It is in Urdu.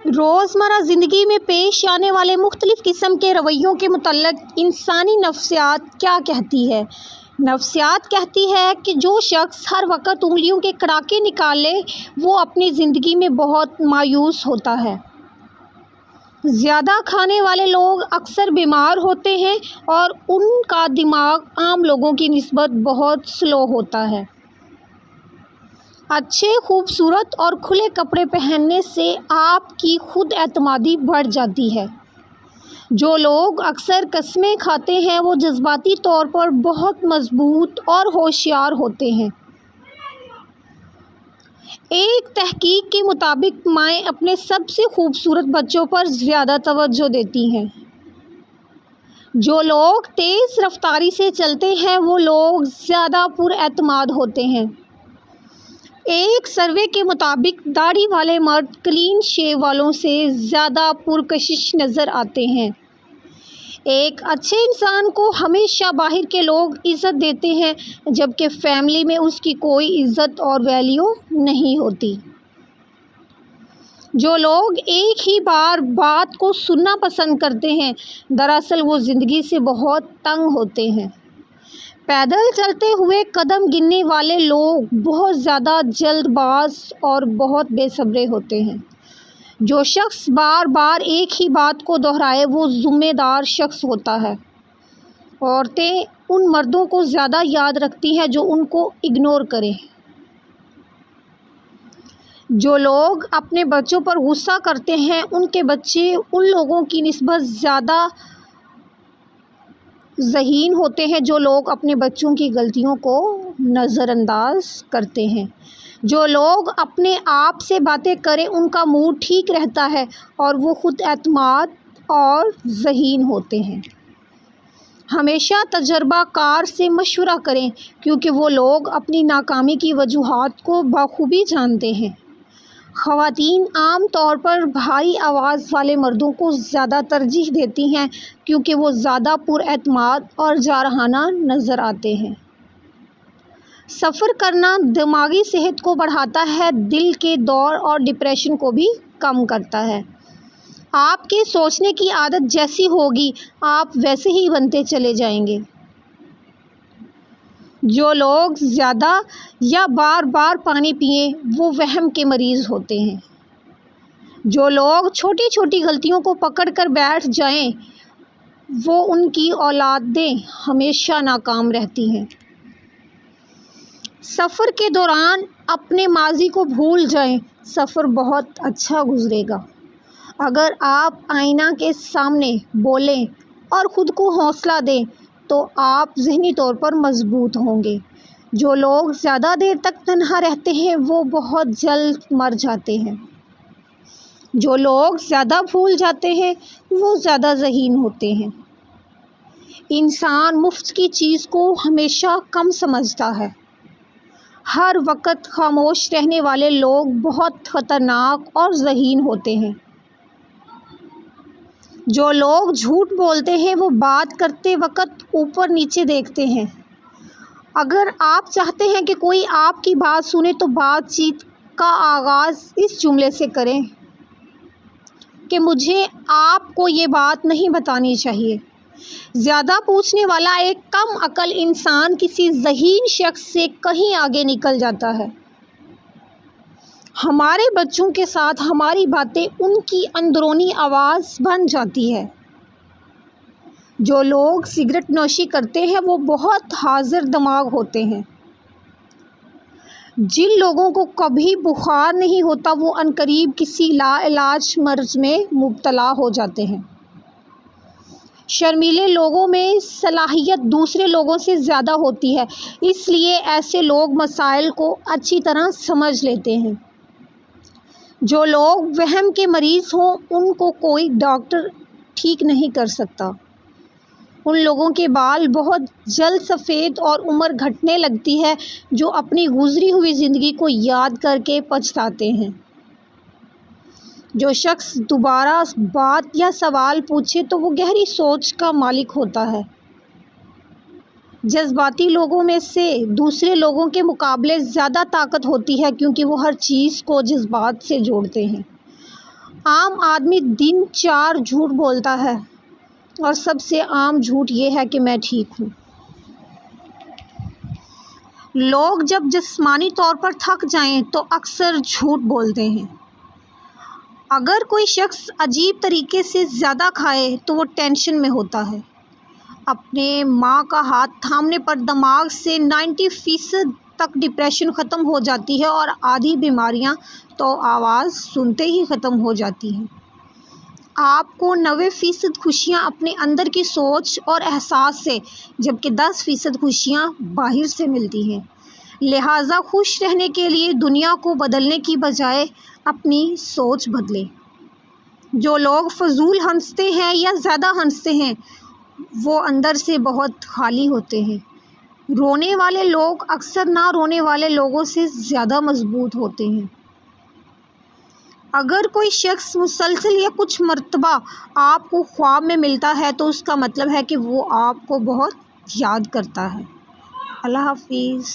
روزمرہ زندگی میں پیش آنے والے مختلف قسم کے رویوں کے متعلق انسانی نفسیات کیا کہتی ہے؟ نفسیات کہتی ہے کہ جو شخص ہر وقت انگلیوں کے کڑاکے نکالے وہ اپنی زندگی میں بہت مایوس ہوتا ہے۔ زیادہ کھانے والے لوگ اکثر بیمار ہوتے ہیں اور ان کا دماغ عام لوگوں کی نسبت بہت سلو ہوتا ہے۔ اچھے، خوبصورت اور کھلے کپڑے پہننے سے آپ کی خود اعتمادی بڑھ جاتی ہے۔ جو لوگ اکثر قسمیں کھاتے ہیں وہ جذباتی طور پر بہت مضبوط اور ہوشیار ہوتے ہیں۔ ایک تحقیق کے مطابق مائیں اپنے سب سے خوبصورت بچوں پر زیادہ توجہ دیتی ہیں۔ جو لوگ تیز رفتاری سے چلتے ہیں وہ لوگ زیادہ پر اعتماد ہوتے ہیں۔ ایک سروے کے مطابق داڑھی والے مرد کلین شیو والوں سے زیادہ پرکشش نظر آتے ہیں۔ ایک اچھے انسان کو ہمیشہ باہر کے لوگ عزت دیتے ہیں جبکہ فیملی میں اس کی کوئی عزت اور ویلیو نہیں ہوتی۔ جو لوگ ایک ہی بار بات کو سننا پسند کرتے ہیں دراصل وہ زندگی سے بہت تنگ ہوتے ہیں۔ پیدل چلتے ہوئے قدم گننے والے لوگ بہت زیادہ جلد باز اور بہت بے صبر ہوتے ہیں۔ جو شخص بار بار ایک ہی بات کو دہرائے وہ ذمہ دار شخص ہوتا ہے۔ عورتیں ان مردوں کو زیادہ یاد رکھتی ہیں جو ان کو اگنور کریں۔ جو لوگ اپنے بچوں پر غصہ کرتے ہیں ان کے بچے ان لوگوں کی نسبت زیادہ ذہین ہوتے ہیں جو لوگ اپنے بچوں کی غلطیوں کو نظر انداز کرتے ہیں۔ جو لوگ اپنے آپ سے باتیں کریں ان کا موڈ ٹھیک رہتا ہے اور وہ خود اعتماد اور ذہین ہوتے ہیں۔ ہمیشہ تجربہ کار سے مشورہ کریں کیونکہ وہ لوگ اپنی ناکامی کی وجوہات کو بخوبی جانتے ہیں۔ خواتین عام طور پر بھاری آواز والے مردوں کو زیادہ ترجیح دیتی ہیں کیونکہ وہ زیادہ پر اعتماد اور جارحانہ نظر آتے ہیں۔ سفر کرنا دماغی صحت کو بڑھاتا ہے، دل کے دور اور ڈپریشن کو بھی کم کرتا ہے۔ آپ کے سوچنے کی عادت جیسی ہوگی آپ ویسے ہی بنتے چلے جائیں گے۔ جو لوگ زیادہ یا بار بار پانی پئیں وہ وہم کے مریض ہوتے ہیں۔ جو لوگ چھوٹی چھوٹی غلطیوں کو پکڑ کر بیٹھ جائیں وہ ان کی اولادیں ہمیشہ ناکام رہتی ہیں۔ سفر کے دوران اپنے ماضی کو بھول جائیں، سفر بہت اچھا گزرے گا۔ اگر آپ آئینہ کے سامنے بولیں اور خود کو حوصلہ دیں تو آپ ذہنی طور پر مضبوط ہوں گے۔ جو لوگ زیادہ دیر تک تنہا رہتے ہیں وہ بہت جلد مر جاتے ہیں۔ جو لوگ زیادہ بھول جاتے ہیں وہ زیادہ ذہین ہوتے ہیں۔ انسان مفت کی چیز کو ہمیشہ کم سمجھتا ہے۔ ہر وقت خاموش رہنے والے لوگ بہت خطرناک اور ذہین ہوتے ہیں۔ جو لوگ جھوٹ بولتے ہیں وہ بات کرتے وقت اوپر نیچے دیکھتے ہیں۔ اگر آپ چاہتے ہیں کہ کوئی آپ کی بات سنے تو بات چیت کا آغاز اس جملے سے کریں کہ مجھے آپ کو یہ بات نہیں بتانی چاہیے۔ زیادہ پوچھنے والا ایک کم عقل انسان کسی ذہین شخص سے کہیں آگے نکل جاتا ہے۔ ہمارے بچوں کے ساتھ ہماری باتیں ان کی اندرونی آواز بن جاتی ہیں۔ جو لوگ سگریٹ نوشی کرتے ہیں وہ بہت حاضر دماغ ہوتے ہیں۔ جن لوگوں کو کبھی بخار نہیں ہوتا وہ عنقریب کسی لاعلاج مرض میں مبتلا ہو جاتے ہیں۔ شرمیلے لوگوں میں صلاحیت دوسرے لوگوں سے زیادہ ہوتی ہے اس لیے ایسے لوگ مسائل کو اچھی طرح سمجھ لیتے ہیں۔ جو لوگ وہم کے مریض ہوں ان کو کوئی ڈاکٹر ٹھیک نہیں کر سکتا۔ ان لوگوں کے بال بہت جلد سفید اور عمر گھٹنے لگتی ہے جو اپنی گزری ہوئی زندگی کو یاد کر کے پچھتاتے ہیں۔ جو شخص دوبارہ بات یا سوال پوچھے تو وہ گہری سوچ کا مالک ہوتا ہے۔ جذباتی لوگوں میں سے دوسرے لوگوں کے مقابلے زیادہ طاقت ہوتی ہے کیونکہ وہ ہر چیز کو جذبات سے جوڑتے ہیں۔ عام آدمی دن 4 جھوٹ بولتا ہے اور سب سے عام جھوٹ یہ ہے کہ میں ٹھیک ہوں۔ لوگ جب جسمانی طور پر تھک جائیں تو اکثر جھوٹ بولتے ہیں۔ اگر کوئی شخص عجیب طریقے سے زیادہ کھائے تو وہ ٹینشن میں ہوتا ہے۔ اپنے ماں کا ہاتھ تھامنے پر دماغ سے 90% تک ڈپریشن ختم ہو جاتی ہے اور آدھی بیماریاں تو آواز سنتے ہی ختم ہو جاتی ہیں۔ آپ کو 90% خوشیاں اپنے اندر کی سوچ اور احساس سے، جبکہ 10% خوشیاں باہر سے ملتی ہیں۔ لہٰذا خوش رہنے کے لیے دنیا کو بدلنے کی بجائے اپنی سوچ بدلیں۔ جو لوگ فضول ہنستے ہیں یا زیادہ ہنستے ہیں وہ اندر سے بہت خالی ہوتے ہیں۔ رونے والے لوگ اکثر نہ رونے والے لوگوں سے زیادہ مضبوط ہوتے ہیں۔ اگر کوئی شخص مسلسل یا کچھ مرتبہ آپ کو خواب میں ملتا ہے تو اس کا مطلب ہے کہ وہ آپ کو بہت یاد کرتا ہے۔ اللہ حافظ۔